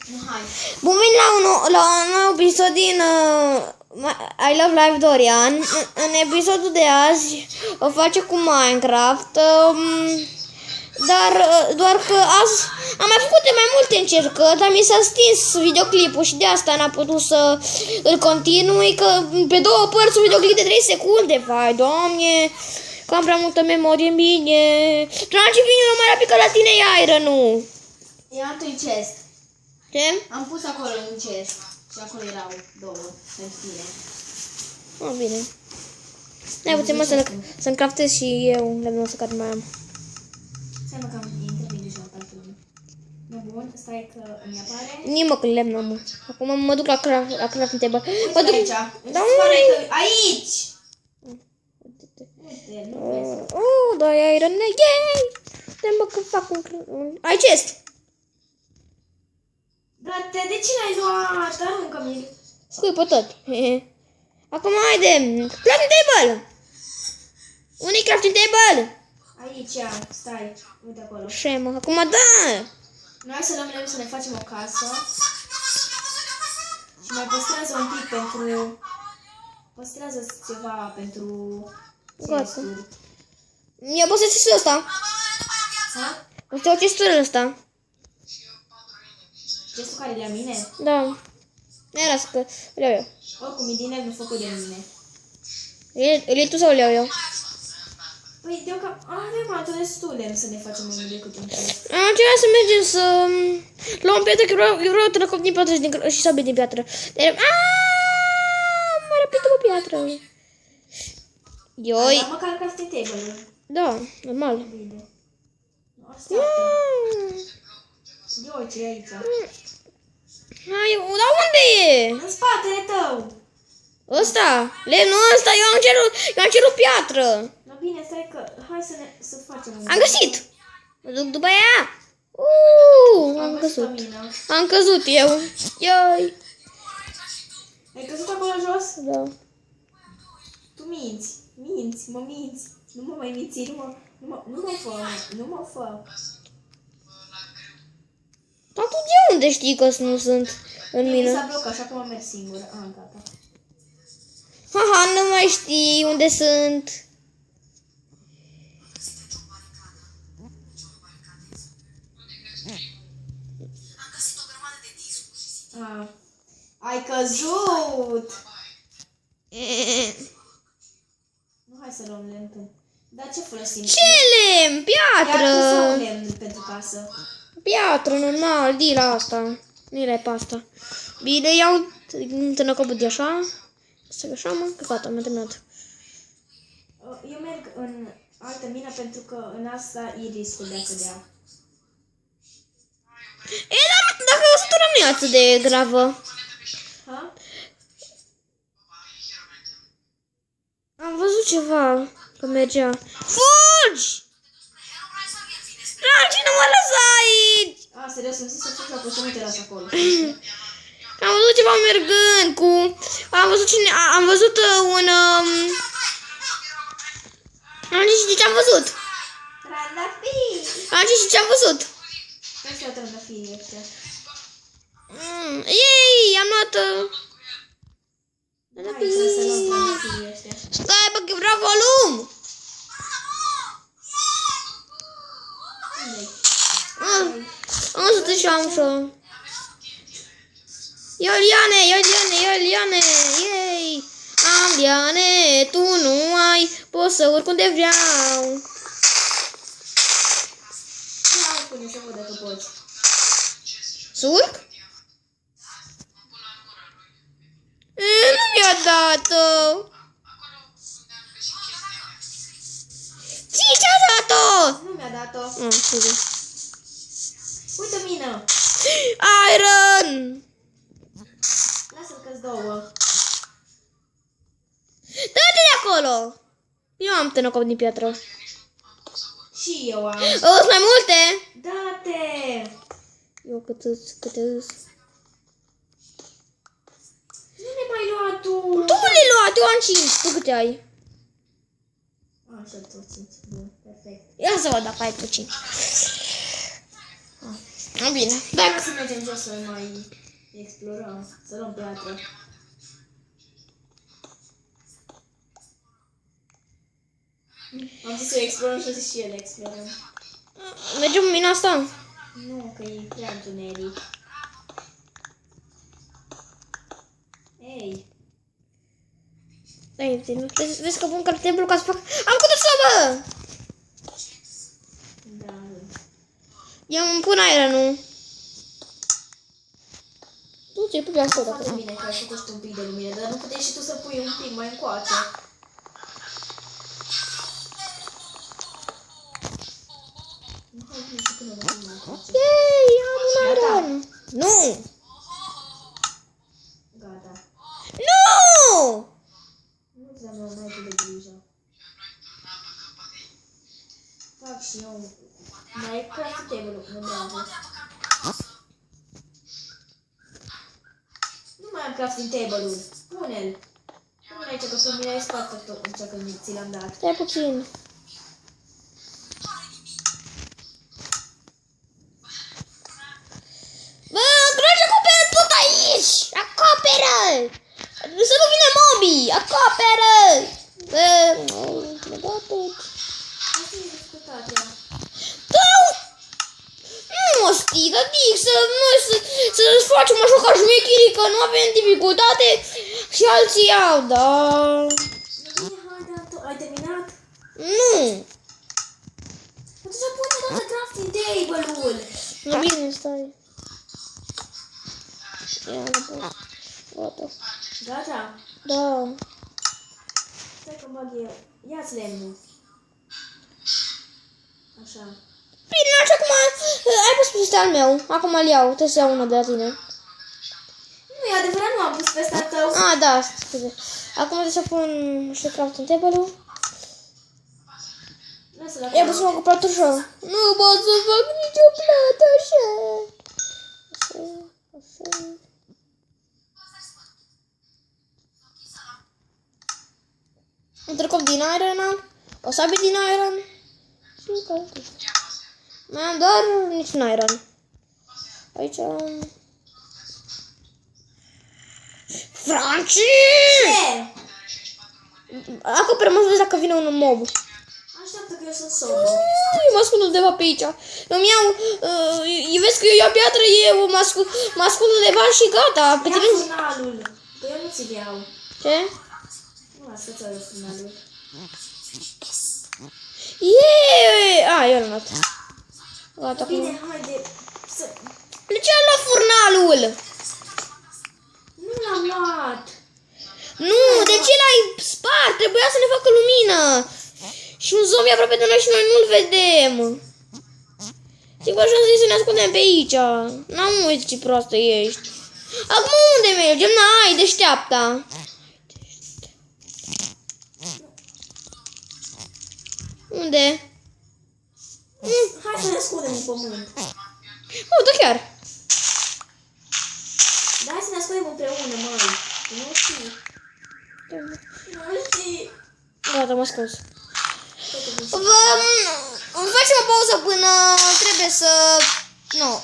Hai. Bun venit la un nou episod din I Love Live Dorian. În episodul de azi o face cu Minecraft. Dar doar că azi am mai făcut de mai multe încercări, dar mi s-a stins videoclipul și de asta n-am putut să îl continui, că pe două părți un videoclip de 3 secunde, vai, doamne, că am prea multă memorie în mine. Dragi, vine mai rapid că la tine e Iron-ul. Ia întâi chest. Ce? Am pus acolo un chest și acolo erau două pentru tine. Oh, bine. Hai puțin mă să-mi craftez și eu lemnul ăsta care mai am. Stai mă că am intervenit deja în lume. Nu bun, stai că îmi apare. Nimă că lemnul mă. Acum mă duc la crafting table. Mă duc aici. Da, aici! Uite, nu vezi. da, e Iron, yay! Stai mă că fac un... Ai chest! Dar de ce n-ai luat? Aruncă-mi. Scui pe tot. Acum haide! Crafting table! Unde-i crafting table? Aici, stai, uite acolo. Șemă, acum da! Noi să luăm lemn să ne facem o casă. Și mai păstrează un pic pentru... Păstrează ceva pentru... Gata. Mi-a păstrat chestul ăsta. Ha? Păstreau chestul ăsta. Chestul care e la mine? Da. Nu era să că îl iau eu. Oricum, e din lemn făcut de mine. Îl iei tu sau îl iau eu? Păi, deocamdată destul lemn să ne facem mai mult decât un chest. Am ceva să mergem să luăm piatră, că eu vreau tănăcop din piatră și sabie din piatră. Mai rapid după piatră. Ioi. Dar măcar crafting table-ul. Da, normal. Bine. Așteaptă. Eu ce e aici. Hai, dar unde e? În spatele tău. Ăsta? Lemnul ăsta? Eu am cerut piatră. No, bine, stai că... Hai să facem un... Am găsit. Mă duc după ea. Am căzut. Am căzut eu. Ioi. Ai căzut acolo jos? Da. Tu minți. Mă minți. Nu mă mai minți, nu mă fă. Dar tu de unde știi că nu sunt în mine? S-a blocat și acum merg singur. Gata. Haha, nu mai știi unde sunt. Ai căzut! Nu, hai să luăm lemn. Dar ce folosim? Ce lemn? Piatră! Sau lemn pentru casă? Piatră, normal, di la asta. Nu era pe asta. Bine, iau tănăcopul de așa. Să așa, mă, că gata, am terminat. Eu merg în altă mină pentru că în asta e riscul de a cădea. Dar dacă sătura nu e atât de gravă. Ha? Am văzut ceva că mergea. Fugi! Dragi, nu mă lăsa aici! Serios, îmi zis să fac la poți să nu te las acolo. Am văzut ceva mergând cu... Am văzut un... Am zis ce am văzut. Trandafiri! Am zis ce am văzut. Care sunt trandafirii ăștia? Ei, am luat... Hai să luăm trandafirii ăștia. Stai, bă, că vreau volum! Unde-i? Am să te și am să... Eu liane, yay! Am liane, tu nu ai, pot să urc unde vreau. Ia spune să văd dacă poți. Să urc? Nu mi-a dat-o. Ce-a dat-o? Nu mi-a dat-o. Scuze. Uite mină. Iron! Lasă-l că-ți două. Dă-te de acolo! Eu am tănăcop din piatră. Și eu am. Sunt mai multe? Da-te! Eu câte îs. Nu le mai lua tu. Tu le-ai luat, eu am 5. Tu câte ai? Așa, tot 5. Bun, perfect. Ia să văd dacă ai tu 5. Bine, Hai dacă... să mergem jos să mai explorăm, să luăm piatră. Am zis să explorăm și a zis și el explorăm. Mergem în mina asta? Nu, că e prea întuneric. Ei, Ei, vezi că pun cartebul ca să fac... Am făcut o sobă! da. Eu îmi pun iron-ul. Du-te pe asta Foarte dacă... bine că ai făcut și un pic de lumină, dar nu puteai și tu să pui un pic mai încoace. Nu hai bine și până la mai încoace. Yay, am un Gata. iron! Nu! Gata. Nu! Nu-ți dăm mai mult de grijă. Fac și eu. Mai e crafting table-ul, nu bravo. Nu mai am crafting table-ul. Pune-l. Pune-l aici, că pe mine ai spart tot în ce când ți l-am dat. Stai puțin. Bă, trage acoperă tot aici! Acoperă! Să nu vină mobii! Acoperă! Bă, mă dau tot. Asta e discutația. Da! Nu mă știi, dar zic să facem așa ca șmecherii, că nu avem dificultate și alții iau, da. Bine, haide, ai terminat? Nu! Atunci pune toată crafting table-ul. Nu bine, stai. Ia, nu pot. Gata. Gata? Da. Stai că bag eu. Ia-ți lemnul. Așa. Bine, așa acum ai pus peste al meu. Acum îl iau, trebuie să iau una de la tine. Nu e adevărat, nu am pus pe ăsta tău. Ah, da, scuze. Acum trebuie să pun și crafting table-ul. Lasă-l Ia acolo. pus mă cu platul așa. Nu pot să fac nicio plată așa. Așa, așa. Un tricou din iron, o sabie din iron și încă atât. Mai am doar niciun iron. Aici am... Franci! Ce? Acoperă, mă să vezi dacă vine un mob. Așteaptă că eu sunt sobă. Eu mă ascund undeva pe aici. Îmi iau... vezi că eu iau piatră, eu mă ascund undeva și gata. Pe Ia tine... furnalul. Că eu nu ți-l iau. Ce? Nu lasă să-ți iau furnalul. Yeee! Eu l-am luat. Gata, acum. Bine, haide. Să... De ce am luat furnalul? Nu l-am luat. Nu, de ce l-ai spart? Trebuia să ne facă lumină. Și un zombie aproape de noi și noi nu-l vedem. Sigur așa zis să ne ascundem pe aici. N-am uite ce proastă ești. Acum unde mergem? N-ai, deșteapta. Unde? Hai să ne ascundem în pământ. Oh, da chiar. Da, hai să ne ascundem împreună, măi. Nu știi. Nu știi. Gata, m-a scos. Tot Facem o pauză până trebuie să... Nu.